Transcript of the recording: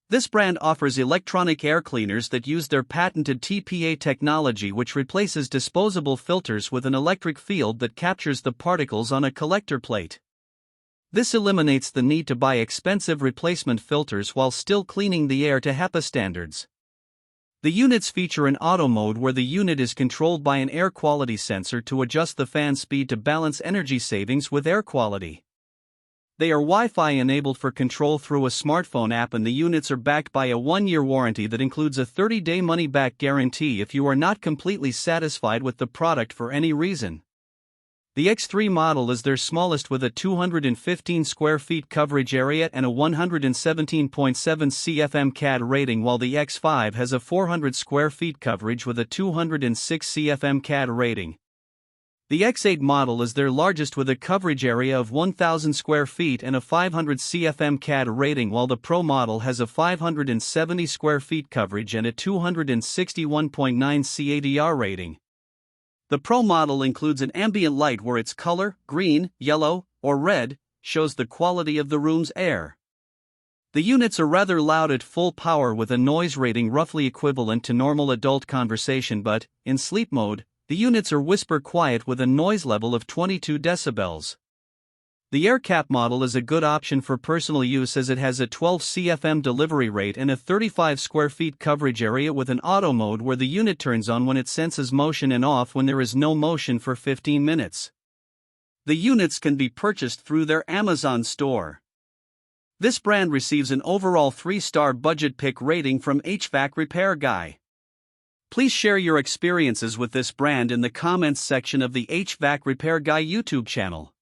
This brand offers electronic air cleaners that use their patented TPA technology, which replaces disposable filters with an electric field that captures the particles on a collector plate. This eliminates the need to buy expensive replacement filters while still cleaning the air to HEPA standards. The units feature an auto mode where the unit is controlled by an air quality sensor to adjust the fan speed to balance energy savings with air quality. They are Wi-Fi enabled for control through a smartphone app, and the units are backed by a 1-year warranty that includes a 30-day money-back guarantee if you are not completely satisfied with the product for any reason. The X3 model is their smallest with a 215 square feet coverage area and a 117.7 CFM CAD rating, while the X5 has a 400 square feet coverage with a 206 CFM CAD rating. The X8 model is their largest with a coverage area of 1,000 square feet and a 500 CFM CAD rating, while the Pro model has a 570 square feet coverage and a 261.9 CADR rating. The Pro model includes an ambient light where its color, green, yellow, or red, shows the quality of the room's air. The units are rather loud at full power with a noise rating roughly equivalent to normal adult conversation, but, in sleep mode, the units are whisper quiet with a noise level of 22 decibels. The Aircap model is a good option for personal use as it has a 12 CFM delivery rate and a 35 square feet coverage area with an auto mode where the unit turns on when it senses motion and off when there is no motion for 15 minutes. The units can be purchased through their Amazon store. This brand receives an overall 3-star budget pick rating from HvacRepairGuy. Please share your experiences with this brand in the comments section of the HvacRepairGuy YouTube channel.